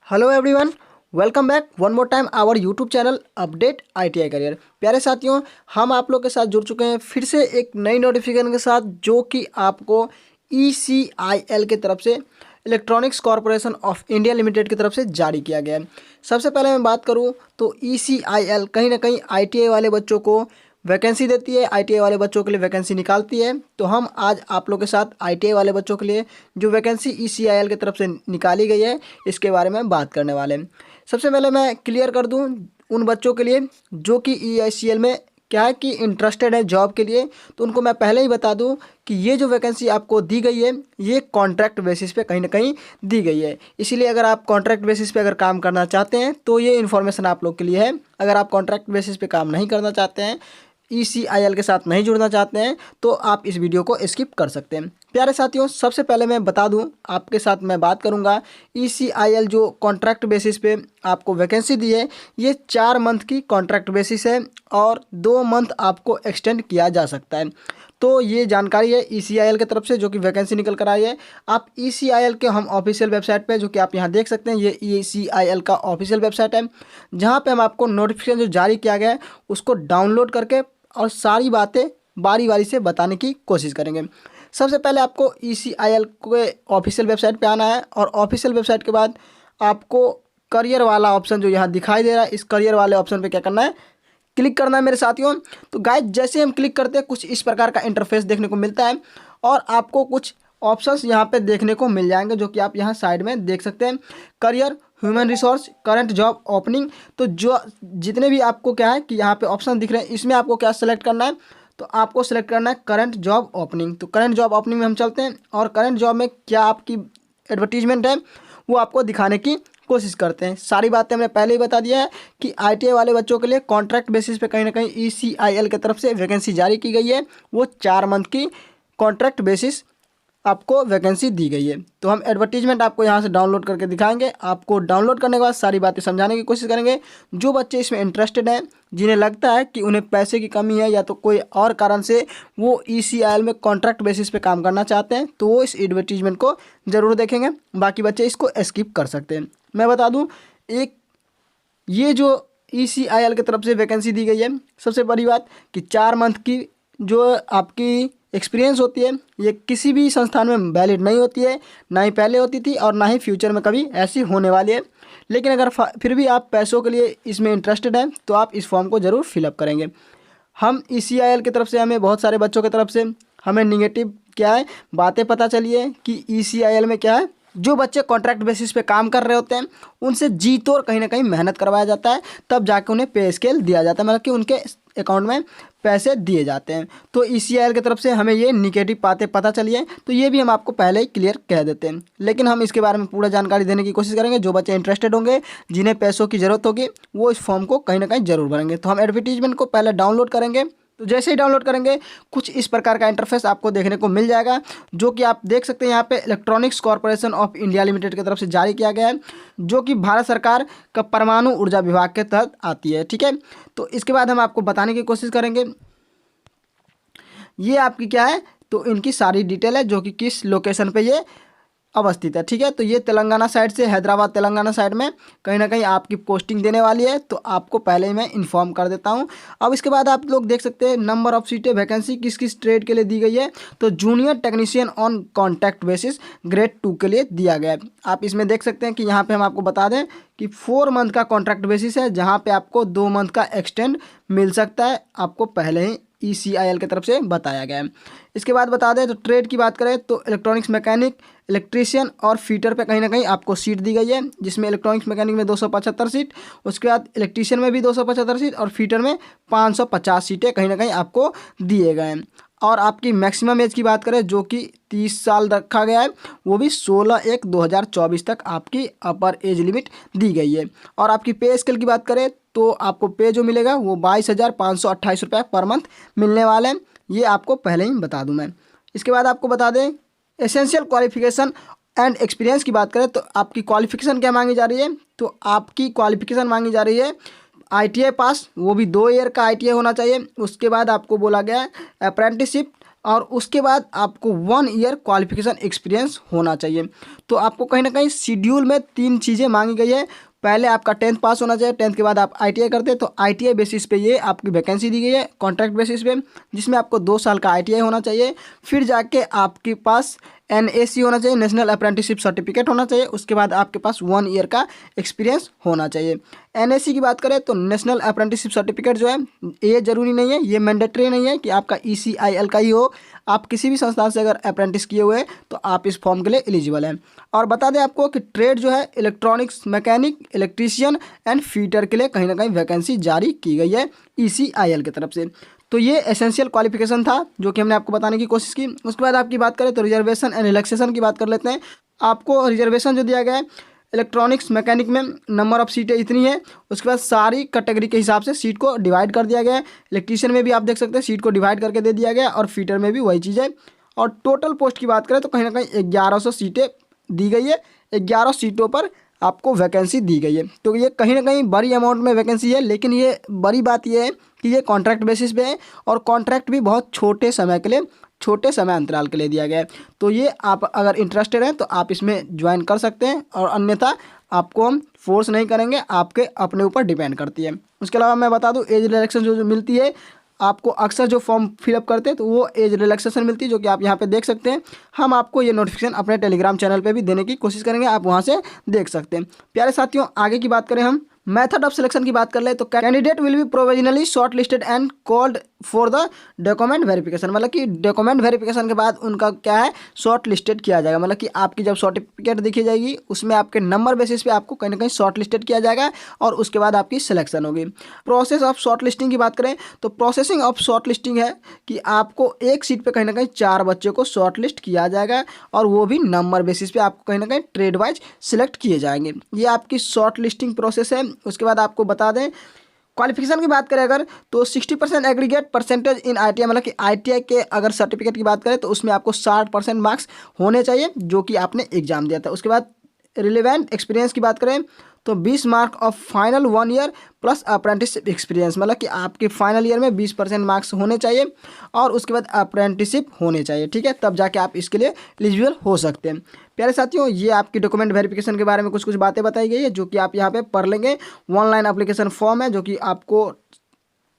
Hello everyone, welcome back one more time our YouTube channel update ITI career. प्यारे साथियों, हम आप लोग के साथ जुड़ चुके हैं फिर से एक नई नोटिफिकेशन के साथ, जो कि आपको ईसीआईएल की तरफ से electronics corporation of India limited की तरफ से जारी किया गया है। सबसे पहले मैं बात करूं तो ईसीआईएल कहीं ना कहीं आईटीआई वाले बच्चों को वैकेंसी देती है, आईटीआई वाले बच्चों के लिए वैकेंसी निकालती है। तो हम आज आप लोग के साथ आईटीआई वाले बच्चों के लिए जो वैकेंसी ईसीआईएल की तरफ से निकाली गई है इसके बारे में बात करने वाले हैं। सबसे पहले मैं क्लियर कर दूं उन बच्चों के लिए जो कि ईआईसीएल में क्या है कि इंटरेस्टेड है जॉब के लिए, तो उनको मैं पहले ही बता दूं कि ये जो वैकेंसी आपको दी गई है ये कॉन्ट्रैक्ट बेसिस पे कहीं ना कहीं दी गई है। इसीलिए अगर आप कॉन्ट्रैक्ट बेसिस पे अगर काम करना चाहते हैं तो ये इन्फॉर्मेशन आप लोग के लिए है। अगर आप कॉन्ट्रैक्ट बेसिस पे काम नहीं करना चाहते हैं, ईसीआईएल के साथ नहीं जुड़ना चाहते हैं, तो आप इस वीडियो को स्किप कर सकते हैं। प्यारे साथियों, सबसे पहले मैं बता दूं, आपके साथ मैं बात करूंगा ईसीआईएल जो कॉन्ट्रैक्ट बेसिस पे आपको वैकेंसी दी है ये 4 मंथ की कॉन्ट्रैक्ट बेसिस है और 2 मंथ आपको एक्सटेंड किया जा सकता है। तो ये जानकारी है ईसीआईएल की तरफ से जो कि वैकेंसी निकल कर आई है। आप ईसीआईएल के हम ऑफिशियल वेबसाइट पे, जो कि आप यहाँ देख सकते हैं, ये ईसीआईएल का ऑफिशियल वेबसाइट है, जहाँ पे हम आपको नोटिफिकेशन जो जारी किया गया है उसको डाउनलोड करके और सारी बातें बारी बारी से बताने की कोशिश करेंगे। सबसे पहले आपको ईसीआईएल के ऑफिशियल वेबसाइट पे आना है और ऑफिशियल वेबसाइट के बाद आपको करियर वाला ऑप्शन जो यहाँ दिखाई दे रहा है, इस करियर वाले ऑप्शन पे क्या करना है, क्लिक करना है मेरे साथियों। तो गाइस, जैसे हम क्लिक करते हैं कुछ इस प्रकार का इंटरफेस देखने को मिलता है और आपको कुछ ऑप्शंस यहाँ पे देखने को मिल जाएंगे, जो कि आप यहाँ साइड में देख सकते हैं। Career, human resource, current job opening. तो जो जितने भी आपको क्या है कि यहाँ पे ऑप्शन दिख रहे हैं, इसमें आपको क्या सेलेक्ट करना है, तो आपको सेलेक्ट करना है करंट जॉब ओपनिंग। तो करंट जॉब ओपनिंग में हम चलते हैं और करंट जॉब में क्या आपकी एडवर्टीजमेंट है वो आपको दिखाने की कोशिश करते हैं। सारी बातें हमने पहले ही बता दिया है कि आईटीआई वाले बच्चों के लिए कॉन्ट्रैक्ट बेसिस पे कहीं ना कहीं ईसीआईएल की तरफ से वैकेंसी जारी की गई है। वो 4 मंथ की कॉन्ट्रैक्ट बेसिस आपको वैकेंसी दी गई है। तो हम एडवर्टीजमेंट आपको यहाँ से डाउनलोड करके दिखाएंगे। आपको डाउनलोड करने के बाद सारी बातें समझाने की कोशिश करेंगे। जो बच्चे इसमें इंटरेस्टेड हैं, जिन्हें लगता है कि उन्हें पैसे की कमी है या तो कोई और कारण से वो ईसीआईएल में कॉन्ट्रैक्ट बेसिस पे काम करना चाहते हैं, तो वो इस एडवर्टीजमेंट को ज़रूर देखेंगे। बाकी बच्चे इसको स्किप कर सकते हैं। मैं बता दूँ, एक ये जो ईसीआईएल की तरफ से वैकेंसी दी गई है, सबसे बड़ी बात कि 4 मंथ की जो आपकी एक्सपीरियंस होती है ये किसी भी संस्थान में वैलिड नहीं होती है, ना ही पहले होती थी और ना ही फ्यूचर में कभी ऐसी होने वाली है। लेकिन अगर फिर भी आप पैसों के लिए इसमें इंटरेस्टेड हैं तो आप इस फॉर्म को ज़रूर फिलअप करेंगे। हम ईसीआईएल की तरफ से हमें बहुत सारे बच्चों की तरफ से हमें निगेटिव क्या है बातें पता चली है कि ईसीआईएल में क्या है, जो बच्चे कॉन्ट्रैक्ट बेसिस पे काम कर रहे होते हैं उनसे जी तोड़ कहीं ना कहीं मेहनत करवाया जाता है, तब जाके उन्हें पे स्केल दिया जाता है, मतलब कि उनके अकाउंट में पैसे दिए जाते हैं। तो ईसीआईएल की तरफ से हमें ये निगेटिव बातें पता चली है, तो ये भी हम आपको पहले ही क्लियर कह देते हैं। लेकिन हम इसके बारे में पूरा जानकारी देने की कोशिश करेंगे। जो बच्चे इंटरेस्टेड होंगे, जिन्हें पैसों की ज़रूरत होगी, वो इस फॉर्म को कहीं ना कहीं ज़रूर भरेंगे। तो हम एडवर्टीजमेंट को पहले डाउनलोड करेंगे। तो जैसे ही डाउनलोड करेंगे कुछ इस प्रकार का इंटरफेस आपको देखने को मिल जाएगा, जो कि आप देख सकते हैं यहाँ पे electronics corporation of India limited की तरफ से जारी किया गया है, जो कि भारत सरकार का परमाणु ऊर्जा विभाग के तहत आती है। ठीक है, तो इसके बाद हम आपको बताने की कोशिश करेंगे ये आपकी क्या है, तो इनकी सारी डिटेल है जो कि किस लोकेशन पे ये अवस्थित है। ठीक है, तो ये तेलंगाना साइड से, हैदराबाद तेलंगाना साइड में कहीं ना कहीं आपकी पोस्टिंग देने वाली है, तो आपको पहले ही मैं इन्फॉर्म कर देता हूँ। अब इसके बाद आप लोग देख सकते हैं नंबर ऑफ सीटें, वैकेंसी किस किस ट्रेड के लिए दी गई है। तो junior technician on contract basis grade 2 के लिए दिया गया है। आप इसमें देख सकते हैं कि यहाँ पर हम आपको बता दें कि 4 मंथ का कॉन्ट्रैक्ट बेसिस है, जहाँ पर आपको 2 मंथ का एक्सटेंड मिल सकता है, आपको पहले ही ईसीआईएल की तरफ से बताया गया है। इसके बाद बता दें तो ट्रेड की बात करें तो इलेक्ट्रॉनिक्स मैकेनिक, इलेक्ट्रीशियन और फीटर पे कहीं ना कहीं आपको सीट दी गई है, जिसमें इलेक्ट्रॉनिक्स मैकेनिक में 275 सीट, उसके बाद इलेक्ट्रीशियन में भी 275 सीट और फीटर में 550 सीटें कहीं ना कहीं आपको दिए गए हैं। और आपकी मैक्सिमम एज की बात करें जो कि 30 साल रखा गया है, वो भी 16/1/2024 तक आपकी अपर एज लिमिट दी गई है। और आपकी पे स्केल की बात करें तो आपको पे जो मिलेगा वो 22,528 रुपये पर मंथ मिलने वाले हैं। ये आपको पहले ही बता दूं मैं। इसके बाद आपको बता दें एसेंशियल क्वालिफिकेशन एंड एक्सपीरियंस की बात करें तो आपकी क्वालिफिकेशन क्या मांगी जा रही है, तो आपकी क्वालिफिकेशन मांगी जा रही है आईटीआई पास, वो भी 2 ईयर का आईटीआई होना चाहिए। उसके बाद आपको बोला गया है अप्रेंटिसशिप और उसके बाद आपको 1 ईयर क्वालिफिकेशन एक्सपीरियंस होना चाहिए। तो आपको कहीं ना कहीं शेड्यूल में 3 चीज़ें मांगी गई है। पहले आपका 10th पास होना चाहिए, 10th के बाद आप ITI करते हैं, तो ITI बेसिस पे ये आपकी वैकेंसी दी गई है कॉन्ट्रैक्ट बेसिस पे, जिसमें आपको 2 साल का ITI होना चाहिए। फिर जाके आपके पास NAC होना चाहिए, नेशनल अप्रेंटिसशिप सर्टिफिकेट होना चाहिए। उसके बाद आपके पास 1 ईयर का एक्सपीरियंस होना चाहिए। NAC की बात करें तो नेशनल अप्रेंटिसशिप सर्टिफिकेट जो है ये ज़रूरी नहीं है, ये मैंडेटरी नहीं है कि आपका ECIL का ही हो। आप किसी भी संस्थान से अगर अप्रेंटिस किए हुए हैं तो आप इस फॉर्म के लिए एलिजिबल हैं। और बता दें आपको कि ट्रेड जो है electronics mechanic, electrician and fitter के लिए कहीं ना कहीं वैकेंसी जारी की गई है ECIL की तरफ से। तो ये एसेंशियल क्वालिफिकेशन था जो कि हमने आपको बताने की कोशिश की। उसके बाद आपकी बात करें तो रिजर्वेशन एंड रिलैक्सेशन की बात कर लेते हैं। आपको रिजर्वेशन जो दिया गया है इलेक्ट्रॉनिक्स मैकेनिक में नंबर ऑफ सीटें इतनी है। उसके बाद सारी कैटेगरी के हिसाब से सीट को डिवाइड कर दिया गया है। इलेक्ट्रीशियन में भी आप देख सकते हैं सीट को डिवाइड करके दे दिया गया है, और फीटर में भी वही चीज़ है। और टोटल पोस्ट की बात करें तो कहीं ना कहीं 1100 सीटें दी गई है। 11 सीटों पर आपको वैकेंसी दी गई है। तो ये कहीं ना कहीं बड़ी अमाउंट में वैकेंसी है, लेकिन ये बड़ी बात ये है कि ये कॉन्ट्रैक्ट बेसिस पे है, और कॉन्ट्रैक्ट भी बहुत छोटे समय के लिए, छोटे समय अंतराल के लिए दिया गया है। तो ये आप अगर इंटरेस्टेड हैं तो आप इसमें ज्वाइन कर सकते हैं, और अन्यथा आपको हम फोर्स नहीं करेंगे, आपके अपने ऊपर डिपेंड करती है। उसके अलावा मैं बता दूं एज रिलैक्सेशन जो मिलती है आपको, अक्सर जो फॉर्म फिलअप करते हैं तो वो एज रिलैक्सेशन मिलती है, जो कि आप यहाँ पे देख सकते हैं। हम आपको ये नोटिफिकेशन अपने टेलीग्राम चैनल पे भी देने की कोशिश करेंगे, आप वहाँ से देख सकते हैं। प्यारे साथियों, आगे की बात करें, हम मेथड ऑफ सिलेक्शन की बात कर ले तो candidate will be provisionally short listed and called for the document verification. मतलब कि डॉक्यूमेंट वेरिफिकेशन के बाद उनका क्या है, शॉर्ट लिस्टेड किया जाएगा। मतलब कि आपकी जब सर्टिफिकेट देखी जाएगी उसमें आपके नंबर बेसिस पे आपको कहीं ना कहीं शॉर्ट लिस्टेड किया जाएगा, और उसके बाद आपकी सिलेक्शन होगी। प्रोसेस ऑफ शॉर्ट लिस्टिंग की बात करें तो प्रोसेसिंग ऑफ शॉर्ट लिस्टिंग है कि आपको एक सीट पे कहीं ना कहीं 4 बच्चों को शॉर्ट लिस्ट किया जाएगा, और वो भी नंबर बेसिस पे आपको कहीं ना कहीं ट्रेड वाइज सिलेक्ट किए जाएंगे। ये आपकी शॉर्ट लिस्टिंग प्रोसेस है। उसके बाद आपको बता दें क्वालिफिकेशन की बात करें अगर तो 60% एग्रीगेट परसेंटेज इन ITI, मतलब कि ITI के अगर सर्टिफिकेट की बात करें तो उसमें आपको 60% मार्क्स होने चाहिए जो कि आपने एग्जाम दिया था। उसके बाद रिलेवेंट एक्सपीरियंस की बात करें तो 20 mark of final 1 year plus apprenticeship experience, मतलब कि आपके फाइनल ईयर में 20% मार्क्स होने चाहिए, और उसके बाद अप्रेंटिसशिप होने चाहिए। ठीक है, तब जाके आप इसके लिए एलिजिबल हो सकते हैं। प्यारे साथियों, ये आपकी डॉक्यूमेंट वेरिफिकेशन के बारे में कुछ कुछ बातें बताई गई है जो कि आप यहाँ पे पढ़ लेंगे। ऑनलाइन एप्लीकेशन फॉर्म है जो कि आपको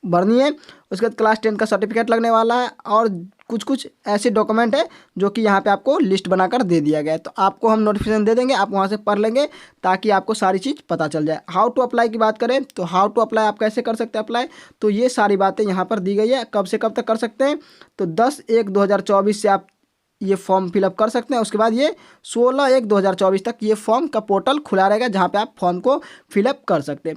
भरनी है। उसके बाद क्लास 10 का सर्टिफिकेट लगने वाला है, और कुछ कुछ ऐसे डॉक्यूमेंट है जो कि यहाँ पे आपको लिस्ट बनाकर दे दिया गया है। तो आपको हम नोटिफिकेशन दे देंगे, आप वहाँ से पढ़ लेंगे ताकि आपको सारी चीज़ पता चल जाए। हाउ टू अप्लाई की बात करें तो हाउ टू अप्लाई, आप कैसे कर सकते हैं अप्लाई, तो ये सारी बातें यहाँ पर दी गई है। कब से कब तक कर सकते हैं तो 10/1/2024 से आप ये फॉर्म फिलअप कर सकते हैं। उसके बाद ये 16/1/2024 तक ये फॉर्म का पोर्टल खुला रहेगा जहाँ पे आप फॉर्म को फिलअप कर सकते हैं।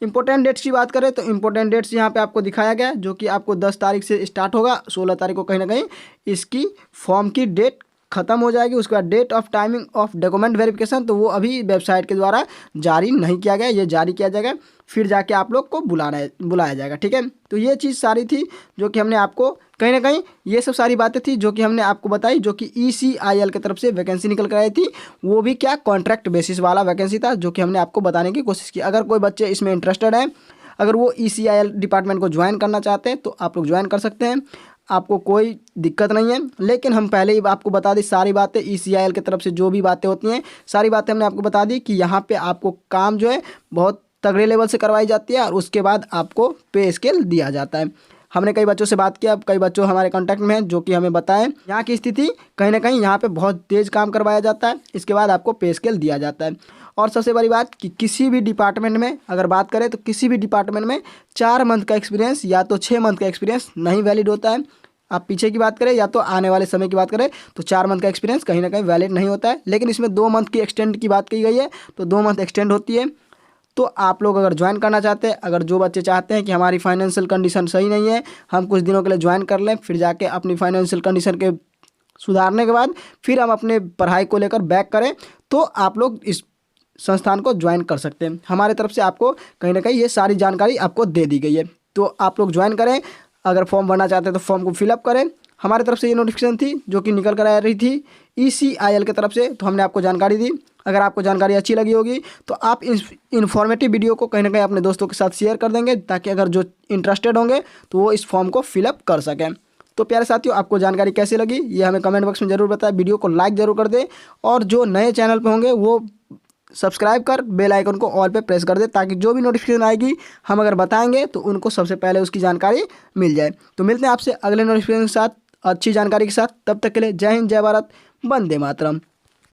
इंपॉर्टेंट डेट्स की बात करें तो इंपॉर्टेंट डेट्स यहाँ पे आपको दिखाया गया है जो कि आपको 10 तारीख से स्टार्ट होगा, 16 तारीख को कहीं ना कहीं इसकी फॉर्म की डेट खत्म हो जाएगी। उसके बाद date of timing of document verification, तो वो अभी वेबसाइट के द्वारा जारी नहीं किया गया, ये जारी किया जाएगा, फिर जाके आप लोग को बुलाया जाएगा। ठीक है, तो ये चीज़ सारी थी जो कि हमने आपको कहीं ना कहीं, ये सब सारी बातें थी जो कि हमने आपको बताई, जो कि ECIL की तरफ से वैकेंसी निकल कर आई थी। वो भी क्या, कॉन्ट्रैक्ट बेसिस वाला वैकेंसी था जो कि हमने आपको बताने की कोशिश की। अगर कोई बच्चे इसमें इंटरेस्टेड हैं, अगर वो ECIL डिपार्टमेंट को ज्वाइन करना चाहते हैं तो आप लोग ज्वाइन कर सकते हैं, आपको कोई दिक्कत नहीं है। लेकिन हम पहले ही आपको बता दी सारी बातें, ECIL की तरफ से जो भी बातें होती हैं सारी बातें हमने आपको बता दी कि यहाँ पे आपको काम जो है बहुत तगड़े लेवल से करवाई जाती है, और उसके बाद आपको पे स्केल दिया जाता है। हमने कई बच्चों से बात किया, कई बच्चों हमारे कांटेक्ट में हैं जो कि हमें बताएं यहाँ की स्थिति, कहीं ना कहीं यहाँ पे बहुत तेज़ काम करवाया जाता है, इसके बाद आपको पे स्केल दिया जाता है। और सबसे बड़ी बात कि किसी भी डिपार्टमेंट में अगर बात करें तो किसी भी डिपार्टमेंट में 4 मंथ का एक्सपीरियंस या तो 6 मंथ का एक्सपीरियंस नहीं वैलिड होता है। आप पीछे की बात करें या तो आने वाले समय की बात करें तो 4 मंथ का एक्सपीरियंस कहीं ना कहीं वैलिड नहीं होता है। लेकिन इसमें 2 मंथ की एक्सटेंड की बात की गई है, तो 2 मंथ एक्सटेंड होती है। तो आप लोग अगर ज्वाइन करना चाहते हैं, अगर जो बच्चे चाहते हैं कि हमारी फाइनेंशियल कंडीशन सही नहीं है, हम कुछ दिनों के लिए ज्वाइन कर लें, फिर जाके अपनी फाइनेंशियल कंडीशन के सुधारने के बाद फिर हम अपने पढ़ाई को लेकर बैक करें, तो आप लोग इस संस्थान को ज्वाइन कर सकते हैं। हमारे तरफ से आपको कहीं ना कहीं ये सारी जानकारी आपको दे दी गई है, तो आप लोग ज्वाइन करें। अगर फॉर्म भरना चाहते हैं तो फॉर्म को फिलअप करें। हमारी तरफ से ये नोटिफिकेशन थी जो कि निकल कर आ रही थी ECIL की तरफ से, तो हमने आपको जानकारी दी। अगर आपको जानकारी अच्छी लगी होगी तो आप इस इन्फॉर्मेटिव वीडियो को कहीं ना कहीं अपने दोस्तों के साथ शेयर कर देंगे, ताकि अगर जो इंटरेस्टेड होंगे तो वो इस फॉर्म को फिलअप कर सकें। तो प्यारे साथियों, आपको जानकारी कैसी लगी ये हमें कमेंट बॉक्स में ज़रूर बताएं। वीडियो को लाइक ज़रूर कर दें और जो नए चैनल पे होंगे वो सब्सक्राइब कर बेल आइकन को ऑल पे प्रेस कर दे, ताकि जो भी नोटिफिकेशन आएगी हम अगर बताएंगे तो उनको सबसे पहले उसकी जानकारी मिल जाए। तो मिलते हैं आपसे अगले नोटिफिकेशन के साथ, अच्छी जानकारी के साथ। तब तक के लिए जय हिंद, जय भारत, वंदे मातरम।